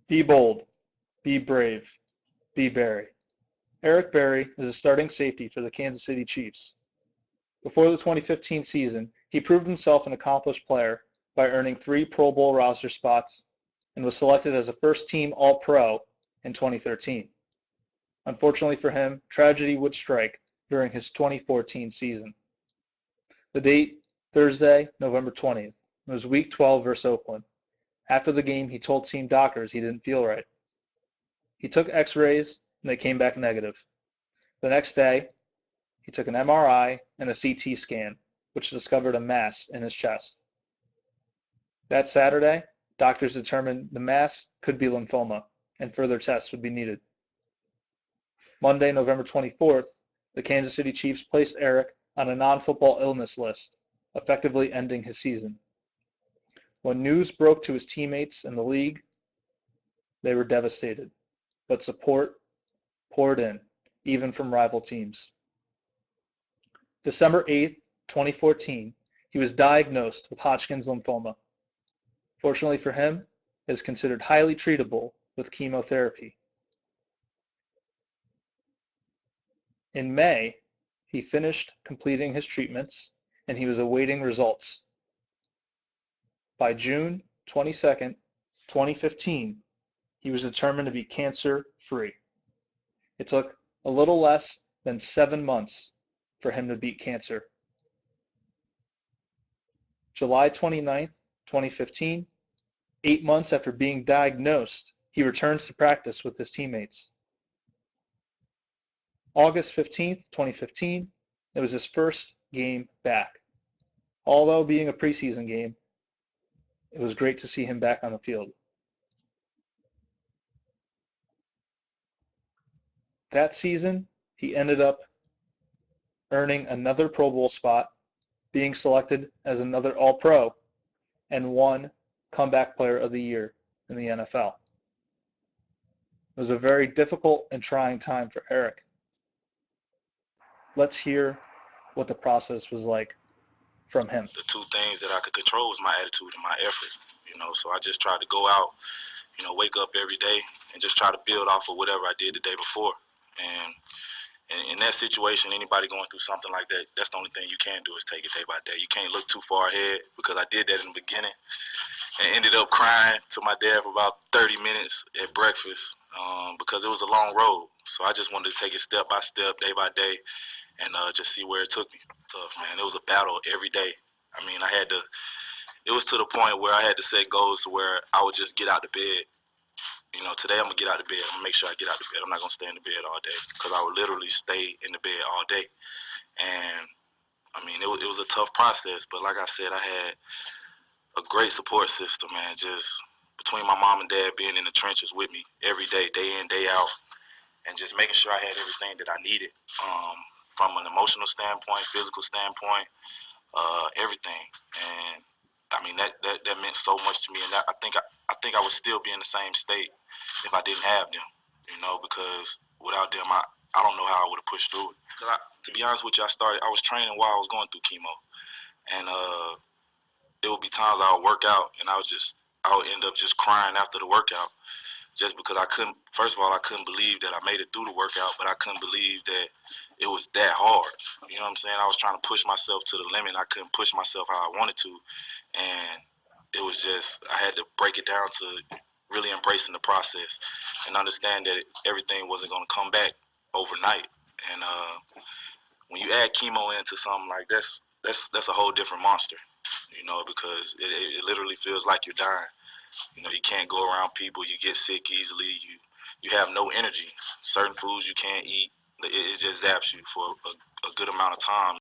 Be bold. Be brave. Be Berry. Eric Berry is a starting safety for the Kansas City Chiefs. Before the 2015 season, he proved himself an accomplished player by earning 3 Pro Bowl roster spots and was selected as a first-team All-Pro in 2013. Unfortunately for him, tragedy would strike during his 2014 season. The date, Thursday, November 20th. It was Week 12 versus Oakland. After the game, he told team doctors he didn't feel right. He took x-rays and they came back negative. The next day, he took an MRI and a CT scan, which discovered a mass in his chest. That Saturday, doctors determined the mass could be lymphoma and further tests would be needed. Monday, November 24th, the Kansas City Chiefs placed Eric on a non-football illness list, effectively ending his season. When news broke to his teammates and the league, they were devastated, but support poured in, even from rival teams. December 8th, 2014, he was diagnosed with Hodgkin's lymphoma. Fortunately for him, it is considered highly treatable with chemotherapy. In May, he finished completing his treatments and he was awaiting results. By June 22nd, 2015, he was determined to be cancer-free. It took a little less than 7 months for him to beat cancer. July 29th, 2015, 8 months after being diagnosed, he returns to practice with his teammates. August 15th, 2015, it was his first game back. Although being a preseason game, it was great to see him back on the field. That season, he ended up earning another Pro Bowl spot, being selected as another All-Pro, and won Comeback Player of the Year in the NFL. It was a very difficult and trying time for Eric. Let's hear what the process was like from him. The two things that I could control was my attitude and my effort. So I just tried to go out, wake up every day and just try to build off of whatever I did the day before. And in that situation, anybody going through something like that, that's the only thing you can do is take it day by day. You can't look too far ahead, because I did that in the beginning and ended up crying to my dad for about 30 minutes at breakfast because it was a long road. So I just wanted to take it step by step, day by day, and just see where it took me. It's tough, man. It was a battle every day. It was to the point where I had to set goals to where I would just get out of bed. Today I'm going to get out of bed. I'm going to make sure I get out of bed. I'm not going to stay in the bed all day, because I would literally stay in the bed all day. And, it was a tough process, but like I said, I had a great support system, man. Just between my mom and dad being in the trenches with me every day, day in, day out, and just making sure I had everything that I needed from an emotional standpoint, physical standpoint, everything. And that meant so much to me, and I think I would still be in the same state if I didn't have them. Because without them, I don't know how I would have pushed through it. To be honest with you, I was training while I was going through chemo, and there would be times I would work out and I would end up just crying after the workout, just because I couldn't. First of all, I couldn't believe that I made it through the workout, but I couldn't believe that it was that hard. You know what I'm saying? I was trying to push myself to the limit. I couldn't push myself how I wanted to, and it was just, I had to break it down to really embracing the process and understand that everything wasn't going to come back overnight. And when you add chemo into something like this, that's a whole different monster. Because it literally feels like you're dying. You can't go around people. You get sick easily. You have no energy. Certain foods you can't eat. It just zaps you for a good amount of time.